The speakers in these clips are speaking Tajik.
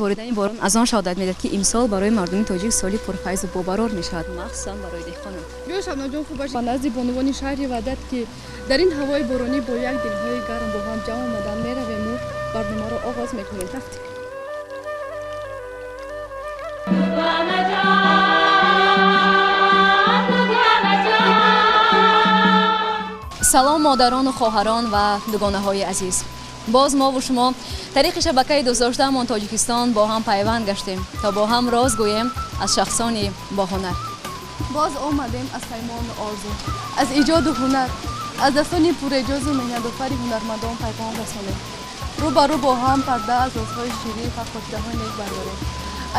боридани борон аз он шаҳодат медиҳад, ки имсол барои мардуми тоҷик соли пурфайзу бобарор мешавад, махсусан барои деҳқонон. ё шабнаҷон хубаш ба назди бонувони шаҳри Ваҳдат, ки дар ин ҳавои боронӣ бо як дилҳои гарм бо ҳам ҷамъ омадан меравему барномаро оғоз мекунем. тафтӣ салом модарону хоҳарон ва дугонаҳои азиз. боз мову шумо тариқи шабакаи дӯстдоштаамон Тоҷикистон бо ҳам пайванд гаштем то бо ҳам роз гӯем аз шахсони боҳунар. боз омадем аз паймону орзу, аз иҷоду ҳунар, аз дастони пуреҷозу меҳнатофари ҳунармандон пайғом расонем. рӯ ба рӯ бо ҳам парда аз розҳои ширин ва хотираҳои нек бардорем.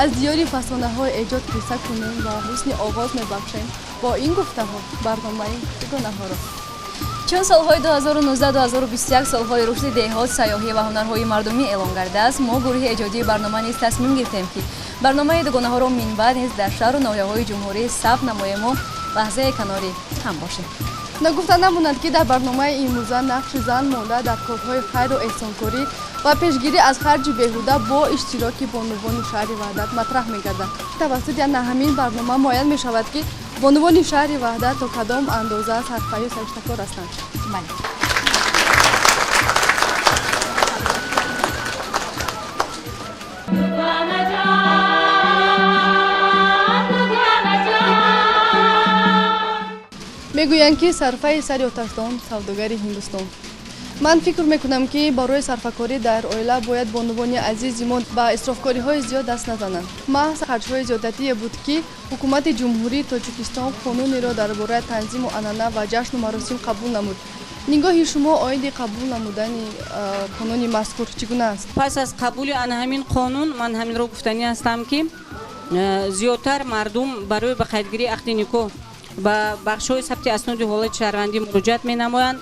аз диёри фасонаҳои эҷод қисса кунем ва ҳусни оғоз мебахшем бо ин гуфтаҳо барномаи дугонаҳоро. чун солҳои 2019-2021 солҳои рушди деҳот, сайёҳӣ ва ҳунарҳои мардумӣ эълон гардааст, мо гурӯҳи эҷодии барнома низ тасмим гирифтем, ки барномаи дугонаҳоро минбаъд низ дар шаҳру ноҳияҳои ҷумҳурӣ сабт намоему лаҳзае канори ҳам бошем. нагуфта намонад, ки дар барномаи имрӯза нақши зан монда дар корҳои хайру эҳсонкорӣ ва пешгирӣ аз харҷи беҳуда бо иштироки бонувони шаҳри Ваҳдат матраҳ мегардад. тавассути ҳамин барнома муайян мешавад, ки бонувони шаҳри Ваҳдат то кадом андоза сарфаю сариштакор ҳастанд. мегӯянд, ки сарфаи сари оташдон савдогари Ҳиндустон. ман фикр мекунам, ки барои сарфакорӣ дар оила бояд бонувони азизи мо ба исрофкориҳои зиёд даст назананд. маҳз харҷҳои зиёдатие буд, ки ҳукумати ҷумҳурии Тоҷикистон қонунеро дар бораи танзиму анъана ва ҷашну маросим қабул намуд. нигоҳи шумо оиди қабул намудани қонуни мазкур чӣ гуна аст? пас аз қабули ҳамин қонун ман ҳаминро гуфтанӣ ҳастам, ки зиёдтар мардум барои ба қайдгирии ақди никоҳ ба бахшҳои сабти асноди ҳолати шаҳрвандӣ муроҷиат менамоянд,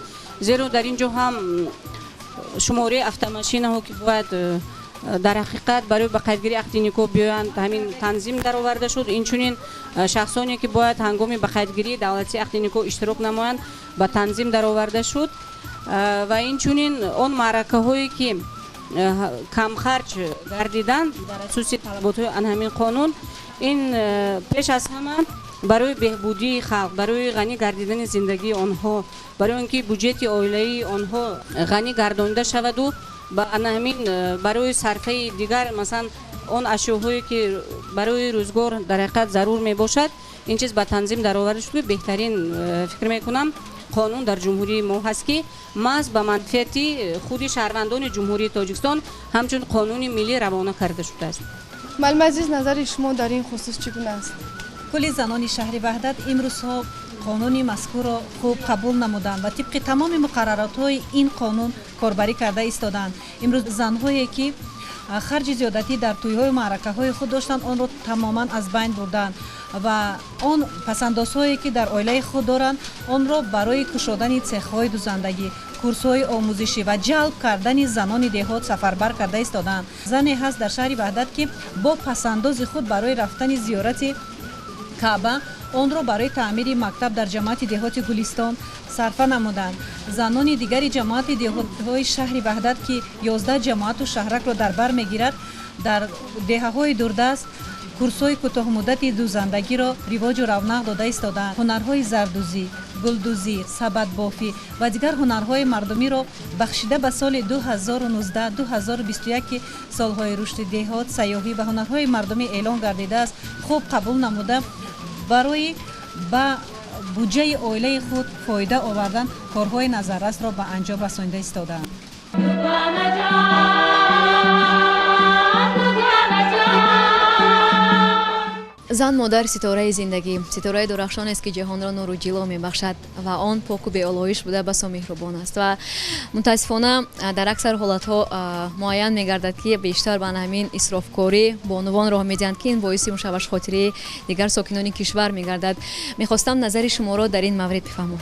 зеро дар ин ҷо ҳам шумораи автомашинаҳо ки бояд дар ҳақиқат барои ба қайдгирии ақди никоҳ биёянд ҳамин танзим дароварда шуд. инчунин шахсоне ки бояд ҳангоми ба қайдгирии давлатии ақди никоҳ иштирок намоянд ба танзим дароварда шуд ва инчунин он маъракаҳое ки камхарҷ гардиданд дар асоси талаботҳои ҳамин қонун, ин пеш аз ҳама барои беҳбудии халқ, барои ғанӣ гардидани зиндагии онҳо, барои он ки буҷети оилаи онҳо ғанӣ гардонида шаваду ба ҳамин барои сарфаи дигар, масалан он ашёҳое ки барои рӯзгор дар ҳақиқат зарур мебошад, ин чиз ба танзим дароварда шуд. беҳтарин фикр мекунам қонун дар ҷумҳурии мо ҳаст, ки маҳз ба манфиати худи шаҳрвандони ҷумҳурии Тоҷикистон ҳамчун қонуни миллӣ равона карда шудааст. маълум азиз, назари шумо дар ин хусус чӣ гуна аст? кулли занони шаҳри Ваҳдат имрӯзҳо қонуни мазкурро хуб қабул намуданд ва тибқи тамоми муқарраротҳои ин қонун корбарӣ карда истоданд. имрӯз занҳое ки харҷи зиёдатӣ дар тӯйҳои маъракаҳои худ доштанд, онро тамоман аз байн бурданд ва он пасандозҳое ки дар оилаи худ доранд, онро барои кушодани цехҳои дузандагӣ, курсҳои омӯзишӣ ва ҷалб кардани занони деҳот сафарбар карда истоданд. зане ҳаст дар шаҳри Ваҳдат, ки бо пасандози худ барои рафтани зиёрати Каъба онро барои таъмири мактаб дар ҷамоати деҳоти Гулистон сарфа намуданд. занони дигари ҷамоати деҳотҳои шаҳри Ваҳдат, ки 11 ҷамоату шаҳракро дар бар мегирад, дар деҳаҳои дурдаст курсҳои кӯтоҳмуддати дузандагиро ривоҷу равнақ дода истоданд. ҳунарҳои зардӯзӣ, гулдӯзӣ, сабадбофӣ ва дигар ҳунарҳои мардумиро бахшида ба соли 2019-2021 ки солҳои рушди деҳот, сайёҳӣ ва ҳунарҳои мардумӣ эълон гардидааст, хуб қабул намуда барои ба буҷаи оилаи худ фоида овардан корҳои назаррасро ба анҷом расонида истодаанд. зан модар ситораи зиндагӣ, ситораи дурахшонест, ки ҷаҳонро нуру ҷило мебахшад ва он поку беолоиш буда басо меҳрубон аст ва мутаассифона дар аксар ҳолатҳо муайян мегардад, ки бештар ба ҳамин исрофкорӣ бонувон роҳ медиҳанд, ки ин боиси мушавашхотирии дигар сокинони кишвар мегардад. мехостам назари шуморо дар ин маврид бифаҳмам.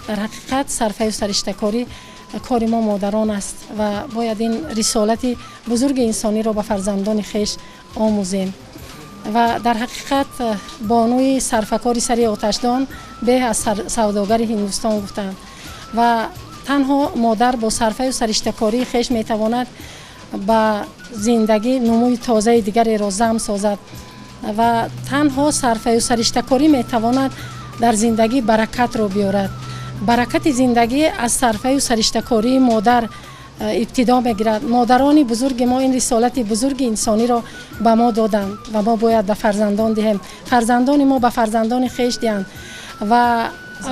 дар ҳақиқат сарфаю сариштакорӣ кори мо модарон аст ва бояд ин рисолати бузурги инсониро ба фарзандони хеш омӯзем. ва дар ҳақиқат бонуи сарфакори сари оташдон беҳ аз савдогари Ҳиндустон гуфтанд ва танҳо модар бо сарфаю сариштакории хеш метавонад به زندگی نموی تازه دیگری را زم سازد و تنها صرفه و سرشته‌کاری میتواند در زندگی برکت را بیارد. برکت زندگی از صرفه و سرشته‌کاری مادر ابتدا میگیرد. مادران بزرگ ما این رسالت بزرگ انسانی را به ما دادند و ما باید به فرزندان دهیم. فرزندان ما به فرزندان خویش دهند و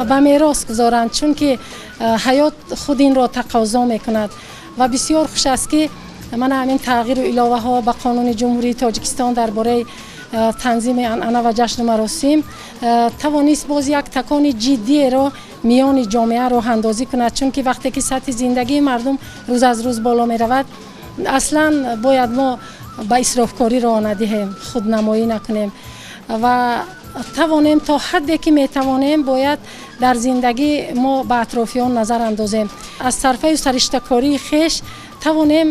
به میراث گذارند، چون که حیات خود این را تقاضا میکند و بسیار خوش است که من همین تغییر و علاوه ها به قانون جمهوری تاجیکستان درباره تنظیم عنعنه و جشن مراسم توانست باز یک تکان جدی را میان جامعه راه اندازی کند، چون که وقتی که سطح زندگی مردم روز از روز بالا می رود اصلا باید ما به اسرافکاری راه ندهیم، خودنمایی نکنیم و توانیم تا حدی که می توانیم باید در زندگی ما به اطرافیان نظر اندازیم. از صرفه و سرشته‌کاری خویش توانیم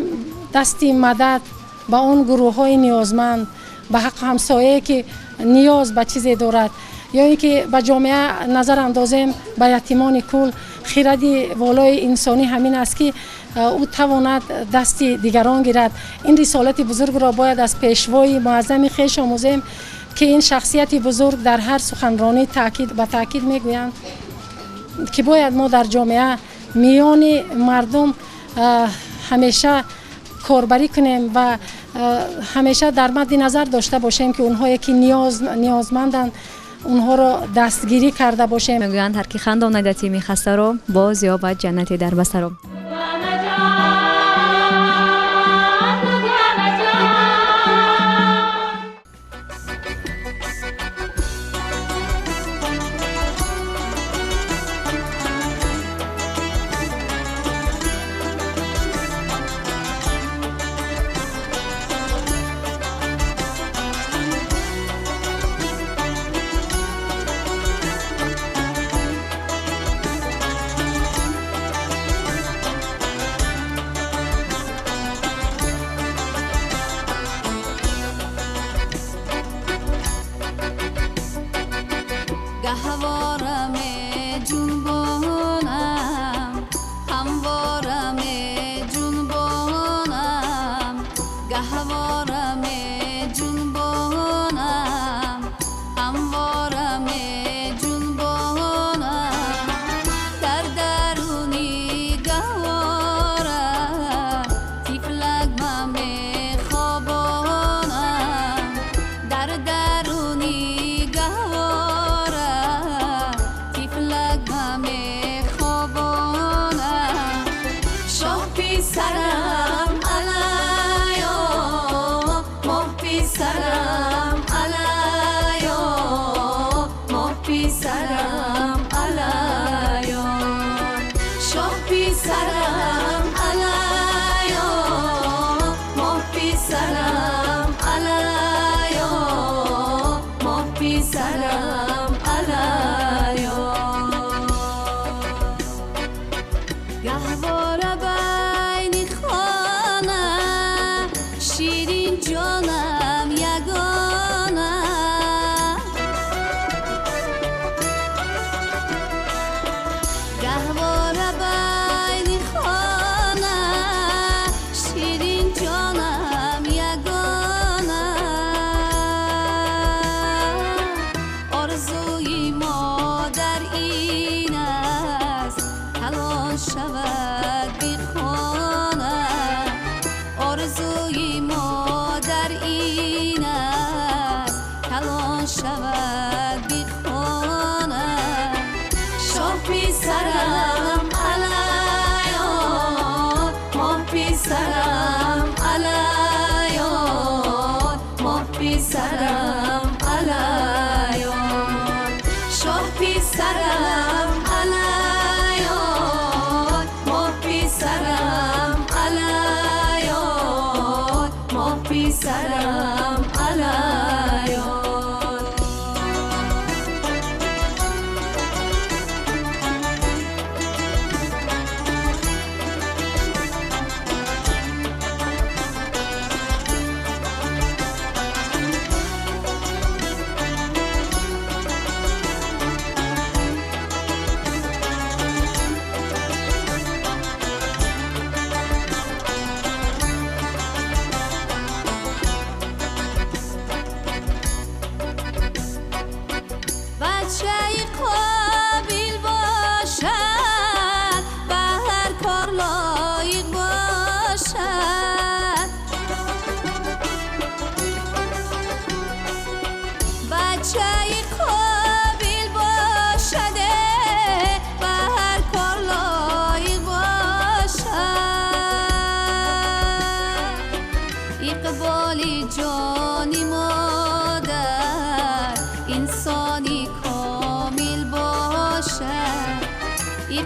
دستی مدد به اون گروه های نیازمند، به حق همسایه که نیاز به چیزی دارد، یا اینکه به جامعه نظر اندازیم به یتیمان کل. خیرد والای انسانی همین است که او تواند دستی دیگران گیرد. این رسالت بزرگ را باید از پیشوای معظم خویش آموزیم که این شخصیت بزرگ در هر سخنرانی به تاکید میگویند که باید ما در جامعه میان مردم همیشه کاربری کنیم و همیشه در مد نظر داشته باشیم که اونهایی که نیازمندند اونها را دستگیری کرده باشیم. میگویند هر کی خنداند تیمی خسته رو باز یابد جنتی در بسته رو.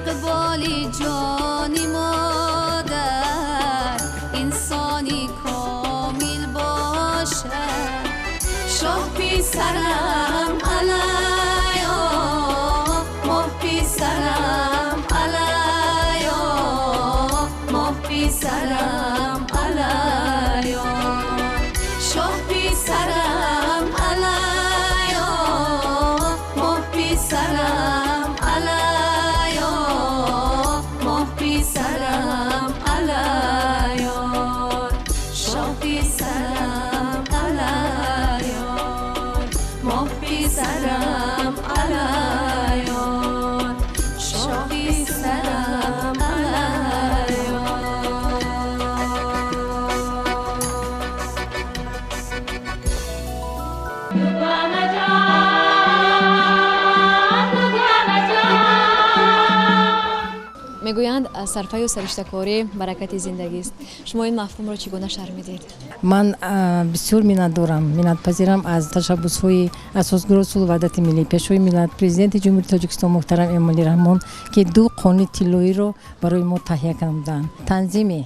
اقبال جان مادر انسانی کامل باشد شاه پسرم علیا ماه پسرم علیا ماه پسرم علیا شاه پسرم علیا ماه پسرم علیا ماه پسرم علیا شاه پسرم علیا ماه پسرم علیا شاه پسرم علیا мегӯянд сарфаю сариштакорӣ баракати зиндагист. Шумо ин мафҳумро чӣ гуна шарҳ медиҳед? ман бисёр миннатдорам, миннатпазирам аз ташаббусҳои асосгуро сулҳу ваҳдати миллӣ, пешвои миллат, президенти ҷумҳурии Тоҷикистон муҳтарам Эмомалӣ Раҳмон, ки ду қонуни тиллоиро барои мо таҳия намуданд. Танзими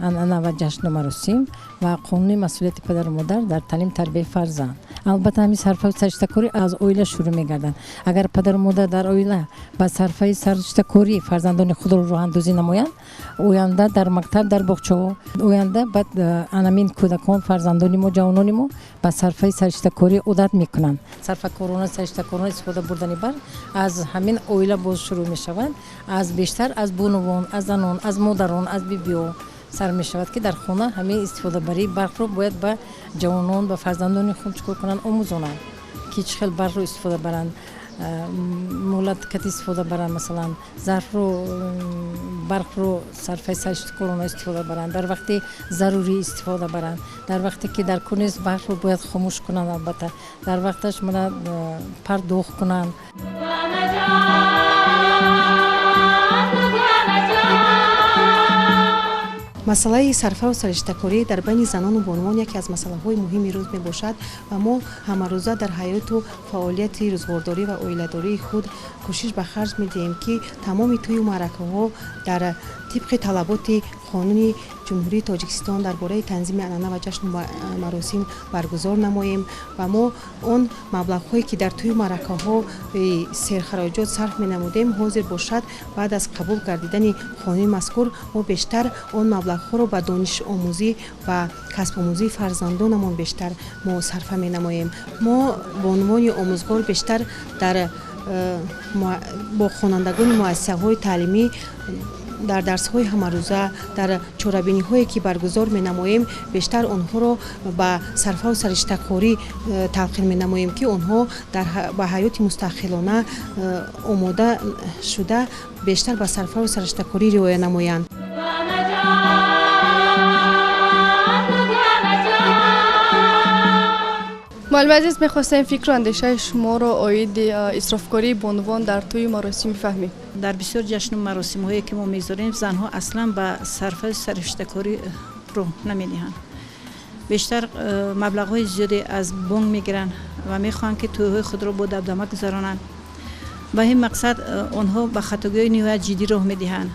анъана ва ҷашну маросим ва қонуни масъулияти падару модар дар таълим тарбияи фарзанд. албатта ҳамин сарфаю сариштакорӣ аз оила шурӯъ мегардад. агар падару модар дар оила ба сарфаи сариштакорӣ фарзандони худро роҳандозӣ намоянд, оянда дар мактаб, дар боғчаҳо, оянда баъд анамин кӯдакон, фарзандони мо, ҷавонони мо ба сарфаи сариштакорӣ одат мекунанд. сарфакорона, сариштакорона истифода бурдани барг аз ҳамин оила боз шурӯъ мешавад. аз бештар аз бонувон, аз занон, аз модарон, аз бибиҳо сар мешавад, ки дар хона ҳамаи истифодабарии барқро бояд ба ҷавонон, ба фарзандони худ чикор кунанд, омӯзонанд, ки чӣ хел барқро истифода баранд, молатикати истифода баранд, масалан зарфро, барқро сарфаи сариштакорона истифода баранд, дар вақти зарурӣ истифода баранд, дар вақте ки дар кунез барқро бояд хомӯш кунанд, албатта дар вақташ мана пардохт кунанд. масъалаи сарфаву сариштакорӣ дар байни занону бонувон яке аз масъалаҳои муҳими рӯз мебошад ва мо ҳамарӯза дар ҳаёту фаъолияти рӯзгордорӣ ва оиладории худ кӯшиш ба харҷ медиҳем, ки тамоми тӯю маъракаҳо дар тибқи талаботи қонуни ҷумҳурии Тоҷикистон дар бораи танзими анъана ва ҷашну маросим баргузор намоем ва мо он маблағҳое ки дар тӯю маъракаҳо серхароҷот сарф менамудем, ҳозир бошад баъд аз қабул гардидани қонуни мазкур мо бештар он маблағҳоро ба донишомӯзӣ ва касбомӯзии фарзандонамон бештар мо сарфа менамоем. мо бо унвони омӯзгор бештар дар бо хонандагони муассисаҳои таълимӣ дар дарсҳои ҳамарӯза, дар чорабиниҳое ки баргузор менамоем, бештар онҳоро ба сарфаву сариштакорӣ талқин менамоем, ки онҳо ба ҳаёти мустақилона омода шуда бештар ба сарфаву сариштакорӣ риоя намоянд. муаллим азиз, мехостем фикру андешаи шуморо оиди исрофкории бонувон дар тӯи маросим фаҳмем. дар бисёр ҷашну маросимҳое ки мо мезорем, занҳо аслан ба сарфаю сариштакорӣ роҳ намедиҳанд. бештар маблағҳои зиёде аз бонк мегиранд ва мехоҳанд ки тӯйҳои худро бо дабдама гузаронанд. ба ин мақсад онҳо ба хатогиҳои ниҳоят ҷиддӣ роҳ медиҳанд,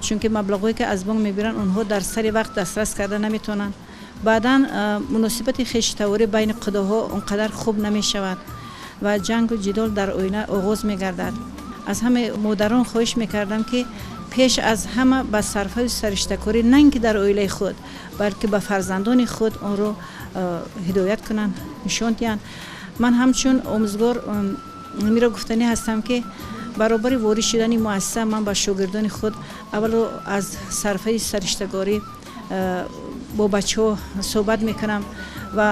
чунки маблағҳое ки аз бонк мегиранд, онҳо дар сари вақт дастрас карда наметавонанд. баъдан муносибати хештавори байни қудоҳо он қадар хуб намешавад ва ҷангу ҷидол дар оила оғоз мегардад. аз ҳамаи модарон хоҳиш мекардам, ки пеш аз ҳама ба сарфаю сариштакорӣ на ин ки дар оилаи худ, балки ба фарзандони худ онро ҳидоят кунанд, нишон диҳанд. ман ҳамчун омӯзгор миро гуфтанӣ ҳастам, ки баробари ворид шудани муассиса ман ба шогирдони худ аввало аз сарфаи сариштакорӣ бо бачаҳо суҳбат мекунам ва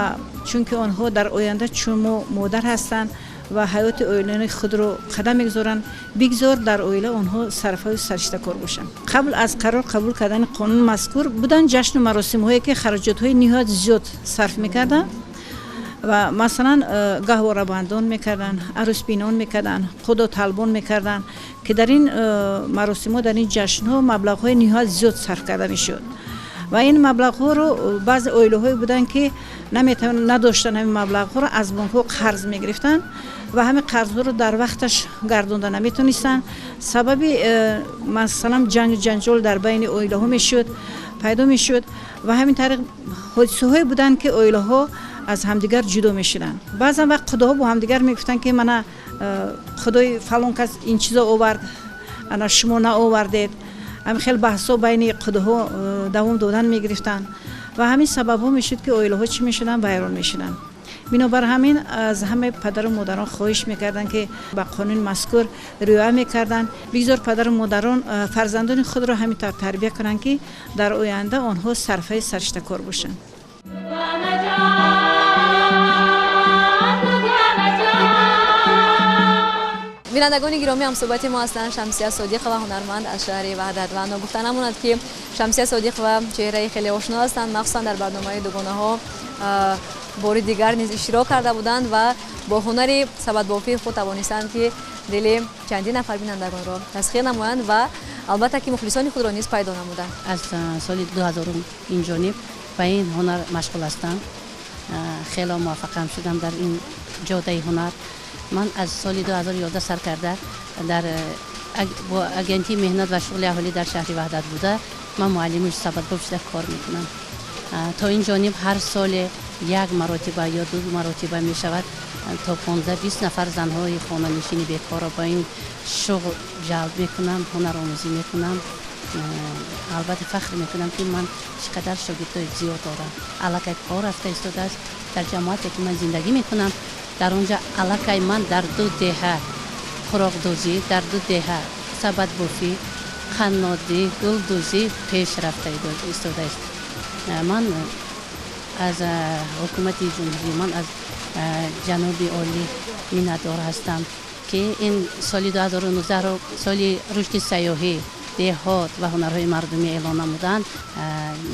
чунки онҳо дар оянда чун мо модар ҳастанд ва ҳаёти оилаи худро қадам мегузоранд, бигзор дар оила онҳо сарфаю сариштакор бошанд. қабл аз қарор қабул кардани қонуни мазкур буданд ҷашну маросимҳое ки хароҷотҳои ниҳоят зиёд сарф мекарданд ва масалан гаҳворабандон мекарданд, арӯсбинон мекарданд, қудоталбон мекарданд, ки дар ин маросимҳо, дар ин ҷашнҳо маблағҳои ниҳоят зиёд сарф карда мешуд. ва ин маблағҳоро баъзе оилаҳое буданд, ки نداشتن همین مبلغ ها رو از بانک ها قرض میگرفتن و همین قرض ها رو در وقتش گردوندن نمیتونستن. سببی مثلا جنگ و جنجال در بین اویله ها میشد پیدا میشد و همین طریق حادثه های بودن که اویله ها از همدیگر جدا میشدن. بعضا وقت خداها با همدیگر میگفتن که من خدای فلان کس این چیزا آورد انا شما نه آوردید. همین خیلی بحثا بین خداها دوام دادن میگرفتن و همین سبب ها میشد که اویله ها چی میشدن ویران میشدن. بنابر همین از همه پدر و مادران خواهش میکردن که با قانون مذکور رعایت میکردن. بگذار پدر و مادران فرزندان خود را همینطور تربیت کنند که در آینده آنها صرفه سرشته‌کار باشند. بینندگان گرامی، هم صحبت ما هستند شمسیه صادق و هنرمند از شهر وحدت و نگفته نماند که شمسیه صادق و چهره خیلی آشنا هستند، مخصوصا در برنامه دوگانه ها بار دیگر نیز اشتراک کرده بودند و با هنر سبد بافی خود توانستند که دل چندین نفر بینندگان را تسخیر نمایند و البته که مخلصان خود را نیز پیدا نمودند. از سال 2000 این جانب به این هنر مشغول هستم. خیلی موفقم شدم در این جاده هنر. من از سال 2011 سر کرده در با اگنتی مهنت و شغل اهالی در شهر وحدت بوده. من معلم سبد باف شده کار میکنم. تا این جانب هر سال یک مرتبه یا 2 مرتبه می شود تا 15-20 نفر زنهای خانه نشینی بیکار را با این شغل جلب میکنم، هنر آموزی میکنم. البته فخر میکنم که من چقدر شاگردای زیاد دارم. الکی کار رفته ایستاده است در جماعتی که من زندگی میکنم. در اونجا الکی من در 2 دهه خوراک دوزی، در 2 دهه سبد بافی، خنادی، گل دوزی پیش رفته ایستاده است. من از حکومت جمهوری، من از جناب عالی میnnتدار هستم که این سال 2019 رو سال رشد سیاحی دهات و هنرهای مردمی اعلان نمودند.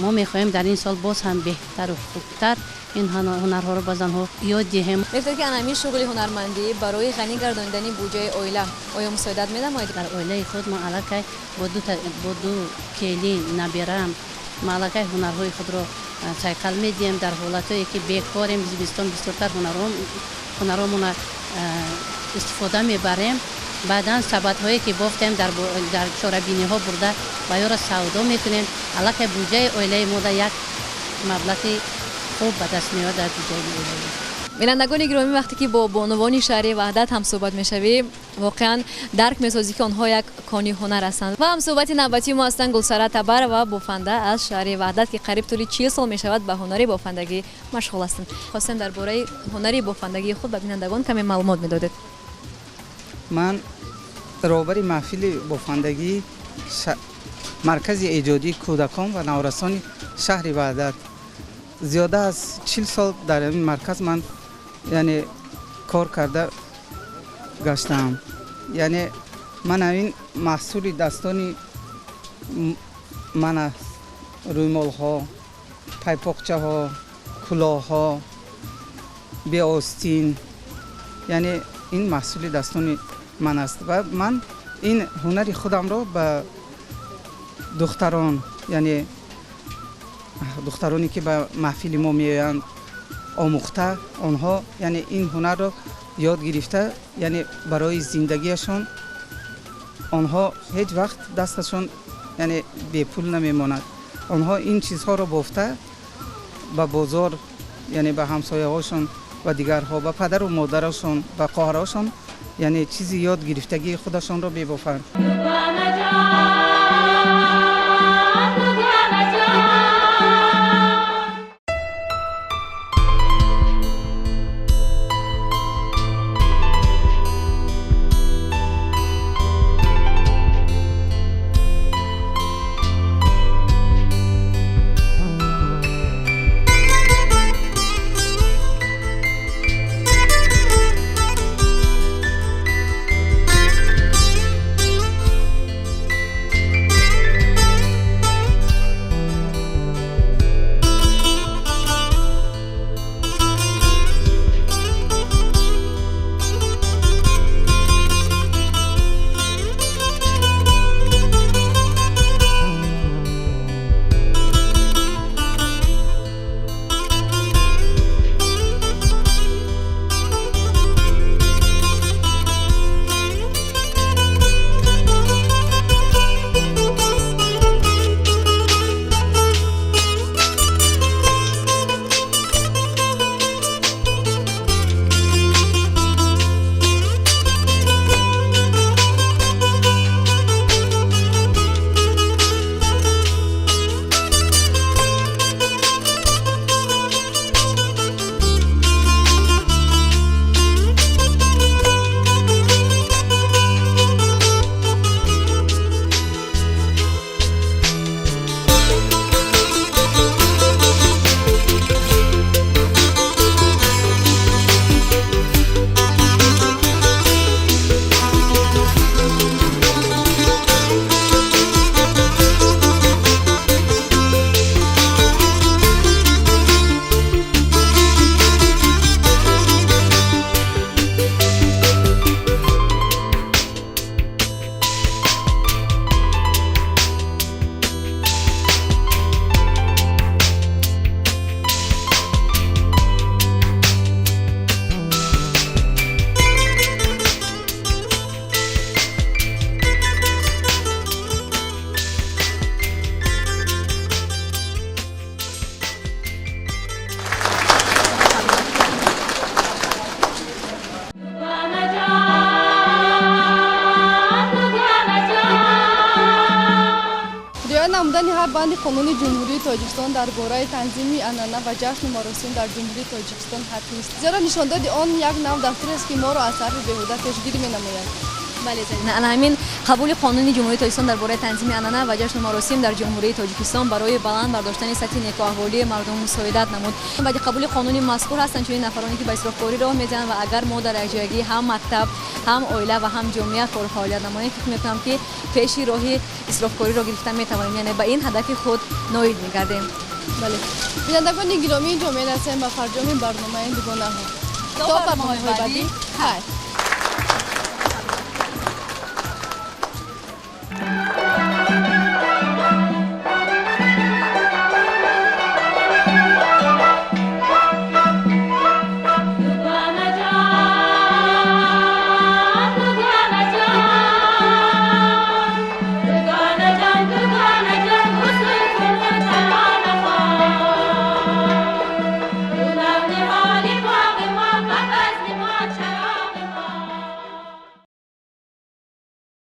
ما میخواهیم در این سال باز هم بهتر و خوبتر این هنرها رو با زنها یاد دهیم. می‌گوید که همین شغل هنرمندی برای غنی گرداندن بودجه اویله آیا مساعدت می‌نماید؟ در اویله خود من الکی با دو کلی نبرم مالکای هنرهای خود را سایکل میدیم در حالتایی که بیکاریم زمستان بسیارتر هنرامون استفاده میبریم. بعدا سبدهایی که بافتیم در چاره‌بینی ها برده و یا را سودا میکنیم. الکی بودجه اویله ما یک مبلغی خوب به دست میاد در بودجه اویله. بینندگان گرامی، وقتی که با بانوان شهر وحدت هم صحبت میشویم واقعا درک میسازی که آنها یک کانی هنر هستند. و هم صحبت نوبتی ما هستند گلسره تبر و بافنده از شهر وحدت که قریب طول 40 سال میشود به هنر بافندگی مشغول هستند. خواستم درباره هنر بافندگی خود به بینندگان کمی معلومات میدادید. من رهبر محفل بافندگی مرکز ایجادی کودکان و نورسان شهر وحدت زیاده از 40 سال در این مرکز من یعنی کار کرده گشتم. یعنی من این محصول دستانی من رویمال ها، پایپاقچه ها، کلاه ها، بی آستین، یعنی این محصول دستانی من است و من این هنر خودم را به دختران، یعنی دخترانی که به محفل ما میآیند آموخته آنها یعنی این هنر را یاد گرفته، یعنی برای زندگیشان آنها هیچ وقت دستشان یعنی بی پول نمیماند. آنها این چیزها را بافته به بازار یعنی به همسایه هاشون و دیگرها، به پدر و مادرشان و خواهراشان یعنی چیزی یاد گرفتگی خودشان را ببافند. شده‌اند قانون جمهوری تاجیکستان درباره تنظیم عنعنه و جشن و مراسم در جمهوری تاجیکستان حتمی است، زیرا نشانداد آن یک نوع دستور است که ما را از صرف بیهوده پیشگیری می‌نماید. بله زینا، همین قبول قانون جمهوری تاجیکستان درباره تنظیم عنعنه و جشن و مراسم در جمهوری تاجیکستان برای بلند برداشتن سطح نیکو احوالی مردم مساعدت نمود. بعد قبول قانون مذکور هستند چنین نفرانی که به اسرافکاری راه می‌زنند و اگر ما در یکجایی هم مکتب هم اویله و هم جامعه فعال فعالیت نماییم، فکر می‌کنم که پیش راهی اسرافکاری را گرفتن می‌توانیم، یعنی به این هدف خود ناامید می‌گردیم. بله بینندگان گرامی، جامعه نسیم و فرجام برنامه این دوگانه ها تا برنامه بعدی خیر.